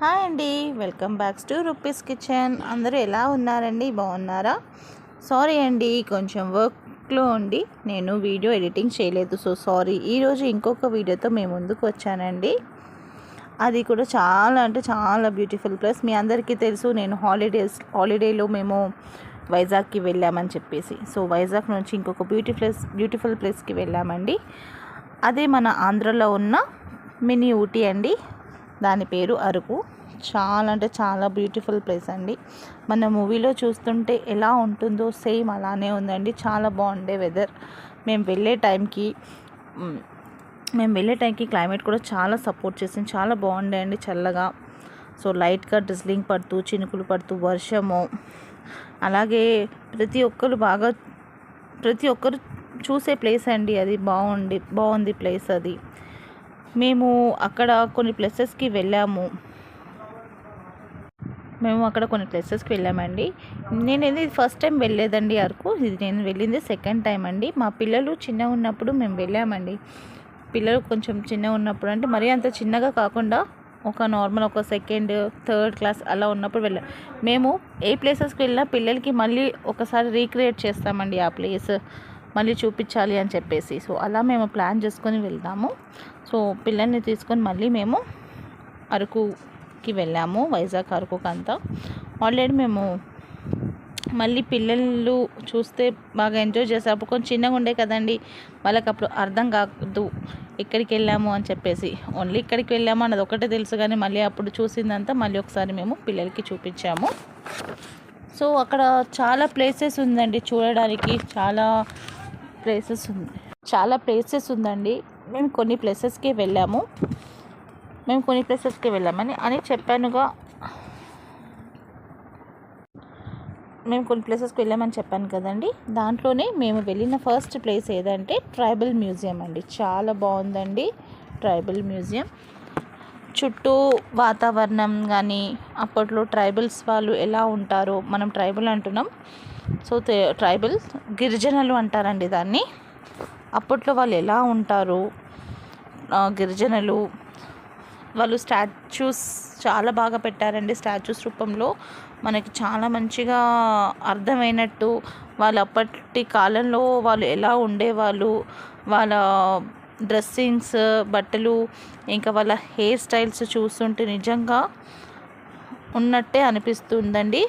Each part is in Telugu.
హాయ్ అండి, welcome back to rupees kitchen. అందరూ ఎలా ఉన్నారండి? బాగున్నారా? సారీ అండి, కొంచెం వర్క్లో ఉండి నేను వీడియో ఎడిటింగ్ చేయలేదు. సారీ. ఈరోజు ఇంకొక వీడియోతో మేము ముందుకు వచ్చానండి. అది కూడా చాలా బ్యూటిఫుల్ ప్లేస్. మీ అందరికీ తెలుసు, నేను హాలిడేలో మేము వైజాగ్కి వెళ్ళామని చెప్పేసి. వైజాగ్ నుంచి ఇంకొక బ్యూటిఫుల్ ప్లేస్కి వెళ్ళామండి. అదే మన ఆంధ్రలో ఉన్న మినీ ఊటీ అండి. దాని పేరు అరకు. చాలా బ్యూటిఫుల్ ప్లేస్ అండి. మన మూవీలో చూస్తుంటే ఎలా ఉంటుందో సేమ్ అలానే ఉందండి. చాలా బాగుండే వెదర్. మేము వెళ్ళే టైంకి క్లైమేట్ కూడా చాలా సపోర్ట్ చేసింది. చాలా బాగుండే అండి, చల్లగా. లైట్గా డ్రిజ్లింగ్ పడుతూ, చినుకులు పడుతూ, వర్షము. అలాగే ప్రతి ఒక్కరు చూసే ప్లేస్ అండి అది. బాగుంది ప్లేస్ అది. మేము అక్కడ కొన్ని ప్లేసెస్కి వెళ్ళామండి. నేను ఇది ఫస్ట్ టైం వెళ్ళలేదండి అరకు. ఇది నేను వెళ్ళింది సెకండ్ టైం అండి. మా పిల్లలు చిన్నగా ఉన్నప్పుడు మేము వెళ్ళామండి. పిల్లలు కొంచెం చిన్నగా ఉన్నప్పుడు అంటే మరీ అంత చిన్నగా కాకుండా ఒక నార్మల్ ఒక సెకండ్ థర్డ్ క్లాస్ అలా ఉన్నప్పుడు వెళ్ళాం. మేము ఏ ప్లేసెస్కి వెళ్ళినా పిల్లలకి మళ్ళీ ఒకసారి రీక్రియేట్ చేస్తామండి ఆ ప్లేస్, మళ్ళీ చూపించాలి అని చెప్పేసి. అలా మేము ప్లాన్ చేసుకొని వెళ్తాము. పిల్లల్ని తీసుకొని మళ్ళీ మేము అరకుకి వెళ్ళాము. వైజాగ్ అరకుకి అంతా ఆల్రెడీ మేము మళ్ళీ పిల్లలు చూస్తే బాగా ఎంజాయ్ చేస్తారు. అప్పుడు కొంచెం చిన్నగా ఉండే కదండి, వాళ్ళకి అప్పుడు అర్థం కాదు ఎక్కడికి వెళ్ళాము అని చెప్పేసి. ఓన్లీ ఇక్కడికి వెళ్ళాము అన్నది ఒకటే తెలుసు, కానీ మళ్ళీ అప్పుడు చూసిందంతా మళ్ళీ ఒకసారి మేము పిల్లలకి చూపించాము. అక్కడ చాలా ప్లేసెస్ ఉందండి చూడడానికి. చాలా ప్లేసెస్ ఉందండి. మేము కొన్ని ప్లేసెస్కి వెళ్ళామని చెప్పానుగా. మేము కొన్ని ప్లేసెస్కి వెళ్ళామని చెప్పాను కదండి. దాంట్లోనే మేము వెళ్ళిన ఫస్ట్ ప్లేస్ ఏదంటే ట్రైబల్ మ్యూజియం అండి. చాలా బాగుందండి ట్రైబల్ మ్యూజియం. చుట్టూ వాతావరణం కానీ, అప్పట్లో ట్రైబల్స్ వాళ్ళు ఎలా ఉంటారో, మనం ట్రైబల్ అంటున్నాం, ట్రైబల్ గిరిజనులు అంటారండి దాన్ని. అప్పట్లో వాళ్ళు ఎలా ఉంటారు, గిరిజనులు వాళ్ళు స్టాచ్యూస్ చాలా బాగా పెట్టారండి. స్టాచ్యూస్ రూపంలో మనకి చాలా మంచిగా అర్థమైనట్టు వాళ్ళు అప్పటి కాలంలో వాళ్ళు ఎలా ఉండేవాళ్ళు, వాళ్ళ డ్రెస్సింగ్స్, బట్టలు, ఇంకా వాళ్ళ హెయిర్ స్టైల్స్ చూస్తుంటే నిజంగా ఉన్నట్టే అనిపిస్తుందండి.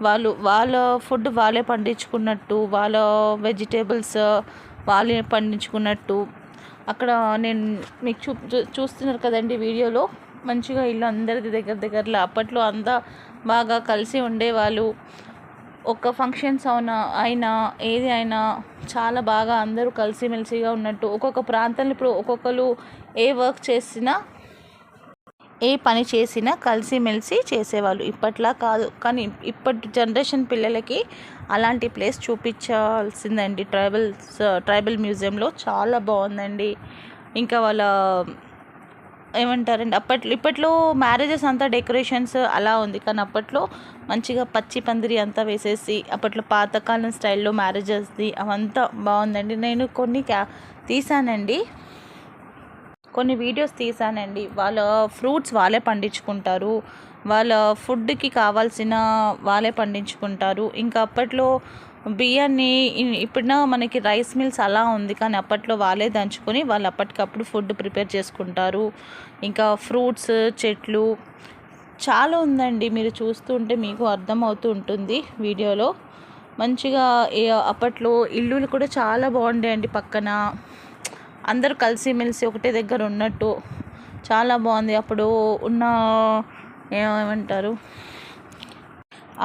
వాళ్ళ ఫుడ్ వాళ్ళే పండించుకున్నట్టు, వాళ్ళ వెజిటేబుల్స్ వాళ్ళే పండించుకున్నట్టు. అక్కడ నేను మీకు చూస్తున్నారు కదండి వీడియోలో, మంచిగా ఇల్లు అందరిది దగ్గరలో. అప్పట్లో అంతా బాగా కలిసి ఉండేవాళ్ళు. ఒక ఫంక్షన్స్ అయినా ఏది అయినా చాలా బాగా అందరూ కలిసిమెలిసిగా ఉన్నట్టు. ఒక్కొక్క ప్రాంతంలో ఇప్పుడు ఒక్కొక్కరు ఏ పని చేసినా కలిసిమెలిసి చేసేవాళ్ళు. ఇప్పట్లా కాదు, కానీ ఇప్పటి జనరేషన్ పిల్లలకి అలాంటి ప్లేస్ చూపించాల్సిందండి. ట్రైబల్ మ్యూజియంలో చాలా బాగుందండి. ఇంకా వాళ్ళ ఏమంటారండి, ఇప్పట్లో మ్యారేజెస్ అంతా డెకరేషన్స్ అలా ఉంది, కానీ అప్పట్లో మంచిగా పచ్చి పందిరి అంతా వేసేసి అప్పట్లో పాతకాలం స్టైల్లో మ్యారేజెస్ది అవంతా బాగుందండి. నేను కొన్ని వీడియోస్ తీసానండి. వాళ్ళ ఫ్రూట్స్ వాళ్ళే పండించుకుంటారు, వాళ్ళ ఫుడ్కి కావాల్సిన వాళ్ళే పండించుకుంటారు. ఇంకా అప్పట్లో బియ్యాన్ని, ఇప్పుడున మనకి రైస్ మిల్స్ అలా ఉంది, కానీ అప్పట్లో వాళ్ళే దంచుకొని వాళ్ళు అప్పటికప్పుడు ఫుడ్ ప్రిపేర్ చేసుకుంటారు. ఇంకా ఫ్రూట్స్, చెట్లు చాలా ఉందండి. మీరు చూస్తుంటే మీకు అర్థమవుతూ ఉంటుంది వీడియోలో. మంచిగా అప్పట్లో ఇల్లులు కూడా చాలా బాగుండే అండి. పక్కన అందరూ కలిసిమెలిసి ఒకటే దగ్గర ఉన్నట్టు చాలా బాగుంది. అప్పుడు ఉన్న ఏమంటారు,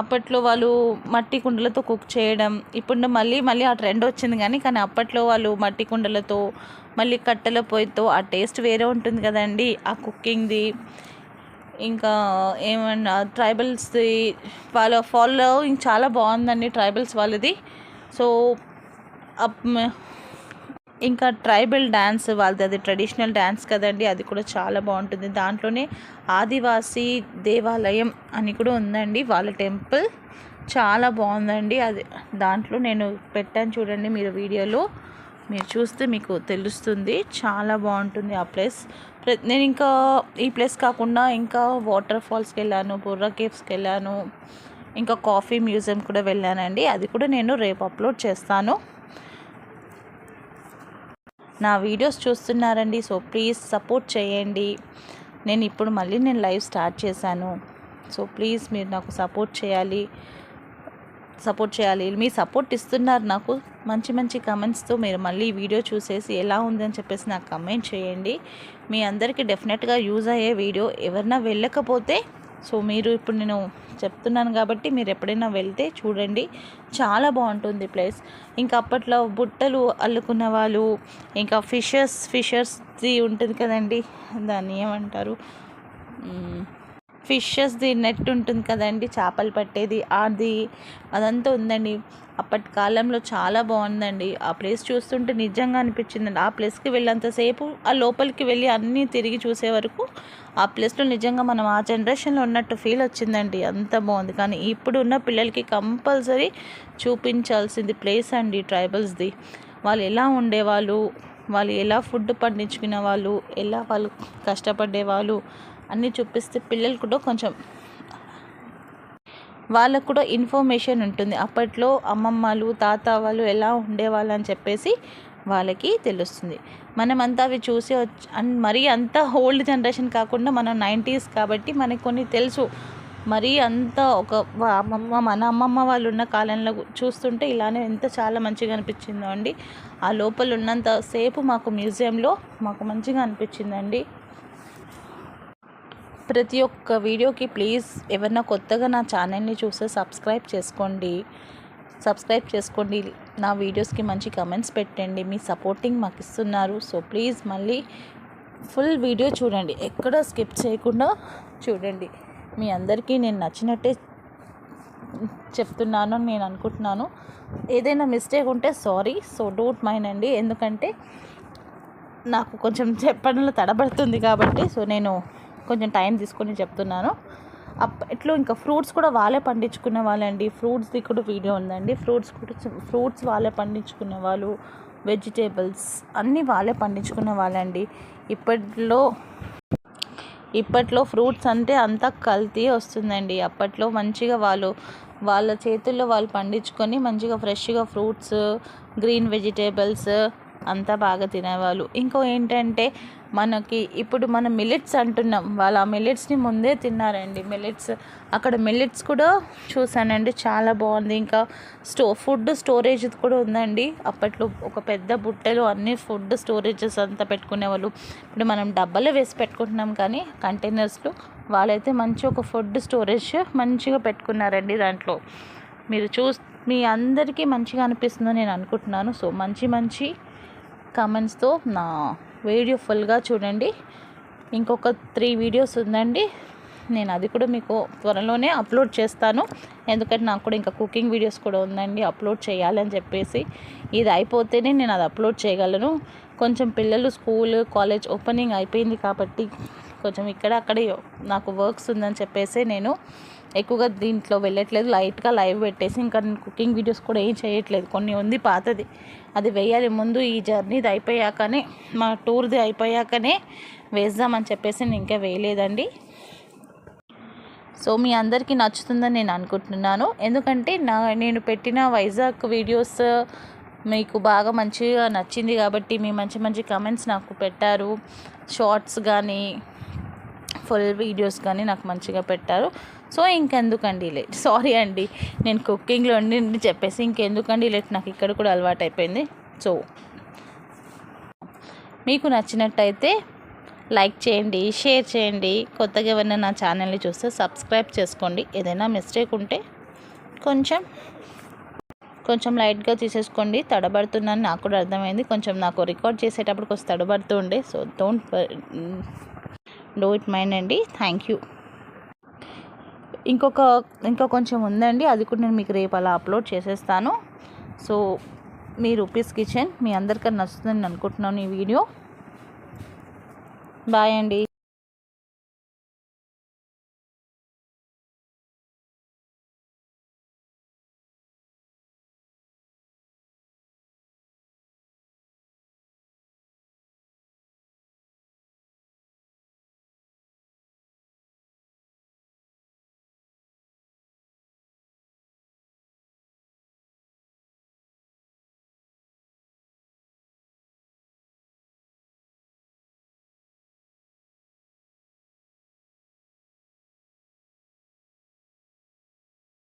అప్పట్లో వాళ్ళు మట్టి కుండలతో కుక్ చేయడం. ఇప్పుడు మళ్ళీ ఆ ట్రెండ్ వచ్చింది, కానీ అప్పట్లో వాళ్ళు మట్టి కుండలతో, మళ్ళీ కట్టెల పొయ్యితో ఆ టేస్ట్ వేరే ఉంటుంది కదండి ఆ కుకింగ్ది. ఇంకా ఏమన్నా ట్రైబల్స్ది వాళ్ళ ఫాలోయింగ్ చాలా బాగుందండి ట్రైబల్స్ వాళ్ళది. ఇంకా ట్రైబల్ డ్యాన్స్ వాళ్ళది, అది ట్రెడిషనల్ డ్యాన్స్ కదండి, అది కూడా చాలా బాగుంటుంది. దాంట్లోనే ఆదివాసీ దేవాలయం అని కూడా ఉందండి, వాళ్ళ టెంపుల్ చాలా బాగుందండి. అది దాంట్లో నేను పెట్టాను చూడండి మీరు వీడియోలో. మీరు చూస్తే మీకు తెలుస్తుంది, చాలా బాగుంటుంది ఆ ప్లేస్. నేను ఇంకా ఈ ప్లేస్ కాకుండా ఇంకా వాటర్ ఫాల్స్కి వెళ్ళాను, బుర్రా కేవ్స్కి వెళ్ళాను, ఇంకా కాఫీ మ్యూజియం కూడా వెళ్ళానండి. అది కూడా నేను రేపు అప్లోడ్ చేస్తాను. నా వీడియోస్ చూస్తున్నారండి, సో ప్లీజ్ సపోర్ట్ చేయండి. నేను ఇప్పుడు మళ్ళీ లైవ్ స్టార్ట్ చేశాను, సో ప్లీజ్ మీరు నాకు సపోర్ట్ చేయాలి. మీ సపోర్ట్ ఇస్తున్నారు నాకు. మంచి మంచి కమెంట్స్తో మీరు మళ్ళీ వీడియో చూసేసి ఎలా ఉందని చెప్పేసి నాకు కమెంట్ చేయండి. మీ అందరికీ డెఫినెట్గా యూజ్ అయ్యే వీడియో. ఎవరైనా వెళ్ళకపోతే సో మీరు ఇప్పుడు నేను చెప్తున్నాను కాబట్టి మీరు ఎప్పుడైనా వెళ్తే చూడండి, చాలా బాగుంటుంది ప్లేస్. ఇంకా అప్పట్లో బుట్టలు అల్లుకున్న వాళ్ళు, ఇంకా ఫిషర్స్ది ఉంటుంది కదండి, దాన్ని ఏమంటారు, ఫిషెస్ది నెట్ ఉంటుంది కదండి, చేపలు పట్టేది, అదంతా ఉందండి. అప్పటి కాలంలో చాలా బాగుందండి. ఆ ప్లేస్ చూస్తుంటే నిజంగా అనిపించిందండి. ఆ ప్లేస్కి వెళ్ళేంతసేపు ఆ లోపలికి వెళ్ళి అన్నీ తిరిగి చూసే వరకు ఆ ప్లేస్లో నిజంగా మనం ఆ జనరేషన్లో ఉన్నట్టు ఫీల్ వచ్చిందండి. అంత బాగుంది. కానీ ఇప్పుడు ఉన్న పిల్లలకి కంపల్సరీ చూపించాల్సింది ప్లేస్ అండి ట్రైబల్స్ది. వాళ్ళు ఎలా ఉండేవాళ్ళు, వాళ్ళు ఎలా ఫుడ్ పండించుకునే వాళ్ళు, ఎలా వాళ్ళు కష్టపడేవాళ్ళు అన్నీ చూపిస్తే పిల్లలు కూడా కొంచెం వాళ్ళకు కూడా ఇన్ఫర్మేషన్ ఉంటుంది. అప్పట్లో అమ్మమ్మలు తాత వాళ్ళు ఎలా ఉండేవాళ్ళు అని చెప్పేసి వాళ్ళకి తెలుస్తుంది. మనమంతా అవి చూసి మరీ అంత ఓల్డ్ జనరేషన్ కాకుండా మనం 90s కాబట్టి మనకి కొన్ని తెలుసు. మరీ అంత మన అమ్మమ్మ వాళ్ళు ఉన్న కాలంలో చూస్తుంటే ఇలానే ఎంత చాలా మంచిగా అనిపించిందో అండి. ఆ లోపల ఉన్నంత సేపు మాకు మ్యూజియంలో మాకు మంచిగా అనిపించిందండి. ప్రతి ఒక్క వీడియోకి ప్లీజ్ ఎవరైనా కొత్తగా నా ఛానల్ని చూస్తే సబ్స్క్రైబ్ చేసుకోండి. నా వీడియోస్కి మంచి కమెంట్స్ పెట్టండి. మీ సపోర్టింగ్ మాకు ఇస్తున్నారు. సో ప్లీజ్ మళ్ళీ ఫుల్ వీడియో చూడండి, ఎక్కడ స్కిప్ చేయకుండా చూడండి. మీ అందరికీ నేను నచ్చినట్టే చెప్తున్నాను అని నేను అనుకుంటున్నాను. ఏదైనా మిస్టేక్ ఉంటే సారీ, సో డోంట్ మైండ్ అండి. ఎందుకంటే నాకు కొంచెం చెప్పడంలో తడబడుతుంది కాబట్టి సో నేను కొంచెం టైం తీసుకొని చెప్తున్నాను. అప్పట్లో ఇంకా ఫ్రూట్స్ కూడా వాళ్ళే పండించుకునే వాళ్ళండి. ఫ్రూట్స్ది కూడా వీడియో ఉందండి. ఫ్రూట్స్ వాళ్ళే పండించుకునే వాళ్ళు, వెజిటేబుల్స్ అన్నీ వాళ్ళే పండించుకునే వాళ్ళండి. ఇప్పట్లో ఫ్రూట్స్ అంటే అంతా కల్తీ వస్తుందండి. అప్పట్లో మంచిగా వాళ్ళ చేతుల్లో వాళ్ళు పండించుకొని మంచిగా ఫ్రెష్గా ఫ్రూట్స్, గ్రీన్ వెజిటేబుల్స్ అంతా బాగా తినేవాళ్ళు. ఇంకో ఏంటంటే మనకి ఇప్పుడు మనం మిల్లెట్స్ అంటున్నాం, వాళ్ళు ఆ మిల్లెట్స్ని ముందే తిన్నారండి. అక్కడ మిల్లెట్స్ కూడా చూసానండి, చాలా బాగుంది. ఇంకా ఫుడ్ స్టోరేజ్ కూడా ఉందండి. అప్పట్లో ఒక పెద్ద బుట్టలో అన్ని ఫుడ్ స్టోరేజెస్ అంతా పెట్టుకునేవాళ్ళు. ఇప్పుడు మనం డబ్బాలో వేసి పెట్టుకుంటున్నాం కానీ కంటైనర్స్లో, వాళ్ళైతే మంచి ఒక ఫుడ్ స్టోరేజ్ మంచిగా పెట్టుకున్నారండి. దాంట్లో మీ అందరికీ మంచిగా అనిపిస్తుందని నేను అనుకుంటున్నాను. సో మంచి కామెంట్స్తో నా వీడియో ఫుల్గా చూడండి. ఇంకొక 3 వీడియోస్ ఉందండి, నేను అది కూడా మీకు త్వరలోనే అప్లోడ్ చేస్తాను. ఎందుకంటే నాకు కూడా ఇంకా కుకింగ్ వీడియోస్ కూడా ఉందండి అప్లోడ్ చేయాలని చెప్పేసి. ఇది అయిపోతేనే నేను అది అప్లోడ్ చేయగలను. కొంచెం పిల్లలు స్కూల్ కాలేజ్ ఓపెనింగ్ అయిపోయింది కాబట్టి కొంచెం అక్కడ నాకు వర్క్స్ ఉందని చెప్పేసి నేను ఎక్కువగా దీంట్లో వెళ్ళట్లేదు. లైట్గా లైవ్ పెట్టేసి ఇంకా నేను కుకింగ్ వీడియోస్ కూడా ఏం చేయట్లేదు. కొన్ని ఉంది పాతది, అది వేయాలి. ముందు ఈ జర్నీది అయిపోయాకనే, మా టూర్ది అయిపోయాకనే వేద్దామని చెప్పేసి నేను ఇంకా వేయలేదండి. సో మీ అందరికీ నచ్చుతుందని నేను అనుకుంటున్నాను. ఎందుకంటే నేను పెట్టిన వైజాగ్ వీడియోస్ మీకు బాగా మంచిగా నచ్చింది కాబట్టి మీ మంచి కమెంట్స్ నాకు పెట్టారు. షార్ట్స్ కానీ ఫుల్ వీడియోస్ కానీ నాకు మంచిగా పెట్టారు. సో ఇంకెందుకండి లేట్, సారీ అండి, నేను కుకింగ్లో ఉండి చెప్పేసి ఇంకెందుకండి లేట్, నాకు ఇక్కడ కూడా అలవాటు అయిపోయింది. సో మీకు నచ్చినట్టయితే లైక్ చేయండి, షేర్ చేయండి. కొత్తగా ఎవరైనా నా ఛానల్ని చూస్తే సబ్స్క్రైబ్ చేసుకోండి. ఏదైనా మిస్టేక్ ఉంటే కొంచెం లైట్గా తీసేసుకోండి. తడబడుతున్నాను, నాకు కూడా అర్థమైంది. కొంచెం నాకు రికార్డ్ చేసేటప్పుడు కొంచెం తడబడుతూ ఉండే, సో డూ ఇట్ మైండ్ అండి. Thank you. ఇంకా కొంచెం ఉందండి, అది కూడా నేను మీకు రేపు అలా అప్లోడ్ చేసేస్తాను. సో మీ రూపీస్ కిచెన్ మీ అందరికీ నచ్చుతుందని అనుకుంటున్నాను ఈ వీడియో. బాయ్ అండి.